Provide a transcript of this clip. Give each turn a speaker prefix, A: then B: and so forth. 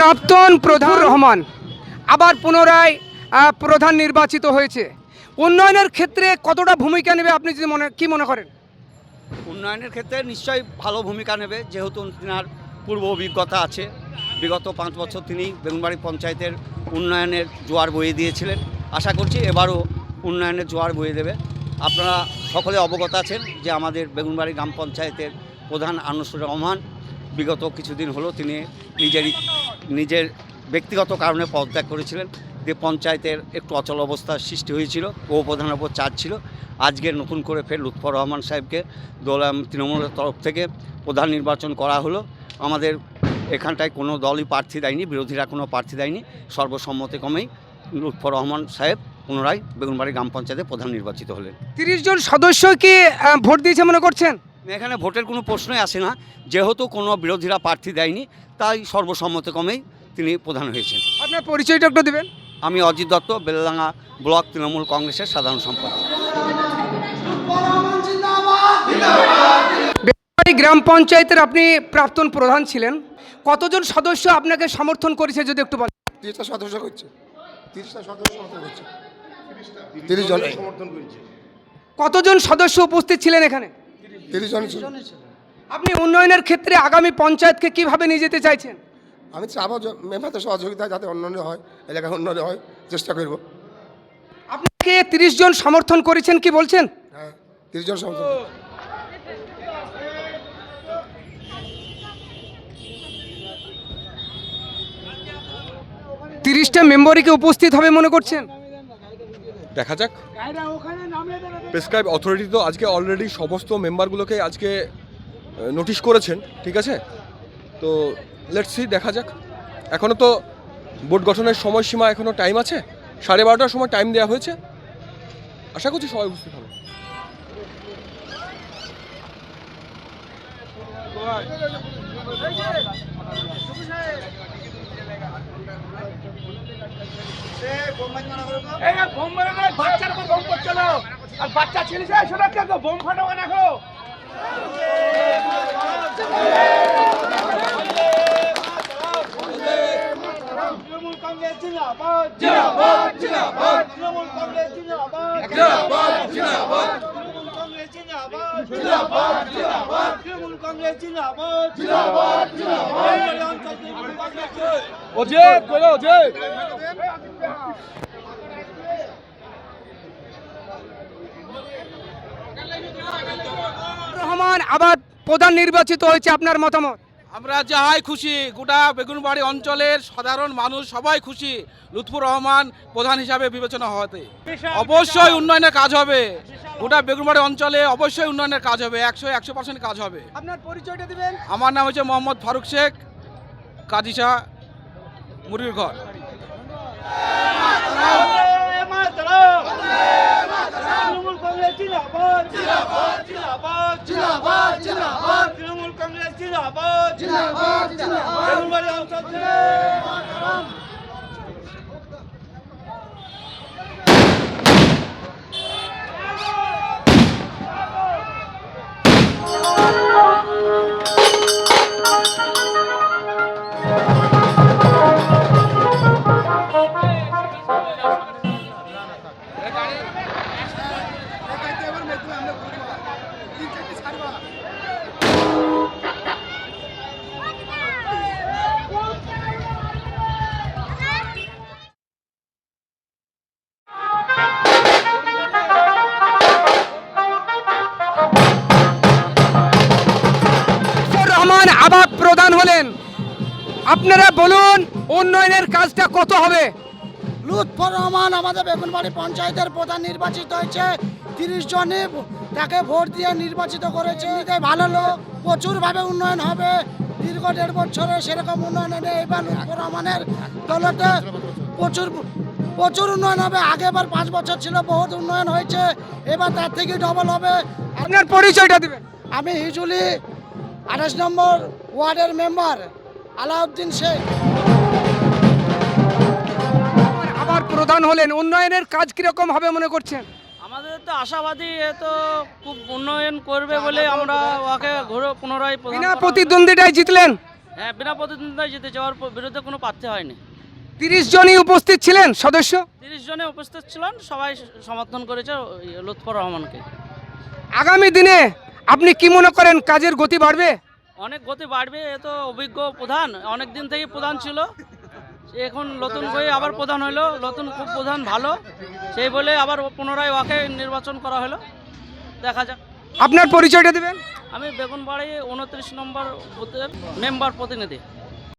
A: প্রাক্তন প্রধান রহমান আবার পুনরায় প্রধান নির্বাচিত হয়েছে। উন্নয়নের ক্ষেত্রে কতটা ভূমিকা নেবে আপনি যদি কি মনে করেন?
B: উন্নয়নের ক্ষেত্রে নিশ্চয়ই ভালো ভূমিকা নেবে, যেহেতু তিনার পূর্ব অভিজ্ঞতা আছে। বিগত 5 বছর তিনি বেগুনবাড়ি পঞ্চায়েতের উন্নয়নের জোয়ার বয়ে দিয়েছিলেন। আশা করছি এবারও উন্নয়নের জোয়ার বয়ে দেবে। আপনারা সকলে অবগত আছেন যে আমাদের বেগুনবাড়ি গ্রাম পঞ্চায়েতের প্রধান আনিসুর রহমান বিগত কিছুদিন হলো তিনি নিজের ব্যক্তিগত কারণে পদত্যাগ করেছিলেন। যে পঞ্চায়েতের একটু অচল অবস্থার সৃষ্টি হয়েছিল, প্রধানের ওপর চাপ ছিল। আজকে নতুন করে ফের লুৎফর রহমান সাহেবকে তৃণমূলের তরফ থেকে প্রধান নির্বাচন করা হলো। আমাদের এখানটায় কোনো দলই প্রার্থী দেয়নি, বিরোধীরা কোনো প্রার্থী দেয়নি। সর্বসম্মতিক্রমেই লুৎফর রহমান সাহেব পুনরায় বেগুনবাড়ি গ্রাম পঞ্চায়েতে প্রধান নির্বাচিত হলেন।
A: 30 জন সদস্য কি ভোট দিয়েছে মনে করছেন?
B: এখানে ভোটের কোনো প্রশ্নই আসে না, যেহেতু কোনো বিরোধীরা প্রার্থী দেয়নি, তাই সর্বসম্মতিক্রমেই তিনি প্রধান হয়েছেন।
A: আপনার পরিচয়টা একটু দেবেন।
B: আমি অজিত দত্ত, বেলডাঙ্গা ব্লক তৃণমূল কংগ্রেসের সাধারণ সম্পাদক।
A: বেগুনবাড়ি গ্রাম পঞ্চায়েতের আপনি প্রাক্তন প্রধান ছিলেন, কতজন সদস্য আপনাকে সমর্থন করেছে যদি একটু বলেন?
C: 30টা সদস্য করছে, 30টা সদস্য সমর্থন করছে, 30 জন সমর্থন করেছে।
A: কতজন সদস্য উপস্থিত ছিলেন এখানে?
C: 30 জন ছিল।
A: আপনি উন্নয়নের ক্ষেত্রে আগামী পঞ্চায়েতকে কিভাবে নিয়ে যেতে চাইছেন?
C: আমি চাবো মেম্বারদের সহযোগিতা যাতে উন্নয়ন হয়, এলাকায় উন্নয়ন হয়, চেষ্টা করব।
A: আপনাকে 30 জন সমর্থন করেছেন কি বলছেন?
C: হ্যাঁ, 30 জন সমর্থন।
A: 30টা মেম্বারই কি উপস্থিত হবে মনে করছেন?
D: দেখা যাক। প্রেসক্রাইব অথরিটি তো আজকে অলরেডি সমস্ত মেম্বারগুলোকে আজকে নোটিশ করেছেন, ঠিক আছে? তো লেটস সি, দেখা যাক। এখনও তো বোর্ড গঠনের সময়সীমা, এখনও টাইম আছে। 12:30টার সময় টাইম দেওয়া হয়েছে। আশা করছি সবাই উপস্থিত হবে।
E: বাচ্চা ছেলে বোম ফাটাবো না। তৃণমূল কংগ্রেস জিন্দাবাদ, জিন্দাবাদ, জিন্দাবাদ। তৃণমূল কংগ্রেস জিন্দাবাদ, জিন্দাবাদ, জিন্দাবাদ। তৃণমূল কংগ্রেস জিন্দাবাদ, জিন্দাবাদ, জিন্দাবাদ। তৃণমূল কংগ্রেস জিন্দাবাদ, জিন্দাবাদ, জিন্দাবাদ। ওজে বলো, ওজে।
A: রহমান আবার প্রধান নির্বাচিত হয়েছে, আপনার মতামত?
F: আমরা যাই খুশি, গোটা বেগুনবাড়ি অঞ্চলের সাধারণ মানুষ সবাই খুশি লুৎফর রহমান প্রধান হিসাবে বিবেচনা হওয়াতে। অবশ্যই উন্নয়নের কাজ হবে, গোটা বেগুনবাড়ি অঞ্চলে অবশ্যই উন্নয়নের কাজ হবে, 100% কাজ হবে।
A: আপনার পরিচয়টা দিবেন।
F: আমার নাম হচ্ছে মোহাম্মদ ফারুক শেখ, কাদিসা, মুরগির ঘর।
E: তৃণমূল কংগ্রেস জিন্দাবাদ, জিন্দাবাদ, জিন্দাবাদ, জিন্দাবাদ, জিন্দাবাদ। তৃণমূল কংগ্রেস জিন্দাবাদ, জিন্দাবাদ, জিন্দাবাদ। বেগুনবাড়ি অঞ্চল থেকে
A: রহমান আবার প্রধান হলেন, আপনারা বলুন উন্নয়নের কাজটা কত হবে?
G: লুৎফর রহমান আমাদের বেগুনবাড়ি পঞ্চায়েতের প্রধান নির্বাচিত হয়েছে। 30 জনে তাকে ভোট দিয়ে নির্বাচিত করেছে। ভালো লোক, প্রচুরভাবে উন্নয়ন হবে। দীর্ঘ 1.5 বছরে সেরকম উন্নয়ন নেই। এবার লুৎফর রহমানের দলতে প্রচুর উন্নয়ন হবে। আগেবার 5 বছর ছিল, বহুত উন্নয়ন হয়েছে। এবার তার থেকে ডবল হবে।
A: আপনার পরিচয়টা দিবেন।
G: আমি হিজুলি 28 নম্বর ওয়ার্ডের মেম্বার আলাউদ্দিন শেখ।
A: আবার প্রধান হলেন, উন্নয়নের কাজ কিরকম হবে মনে করছেন?
H: আমাদের তো আশাবাদী, এ তো খুব উন্নয়ন করবে বলে আমরা ওকে পুনরায়
A: বিনা প্রতিদ্বন্দ্বিতায় জিতলেন।
H: হ্যাঁ, বিনা প্রতিদ্বন্দ্বিতায় জিতে যাওয়ার বিরুদ্ধে কোনো প্রার্থী হয়নি।
A: 30 জনই উপস্থিত ছিলেন সদস্য।
H: 30 জনে উপস্থিত ছিলেন, সবাই সমর্থন করেছে লুৎফর রহমানকে।
A: আগামী দিনে আপনি কি মনে করেন কাজের গতি বাড়বে?
H: অনেক গতি বাড়বে, এ তো অভিজ্ঞ প্রধান, অনেক দিন থেকেই প্রধান ছিল, এখন নতুন করে আবার প্রধান হলো, নতুন খুব প্রধান ভালো, সেই বলে আবার পুনরায় ওকে নির্বাচন করা হলো, দেখা যাক।
A: আপনার পরিচয়টা দেবেন।
H: আমি বেগুনবাড়ি 29 নম্বর বুথের মেম্বার প্রতিনিধি।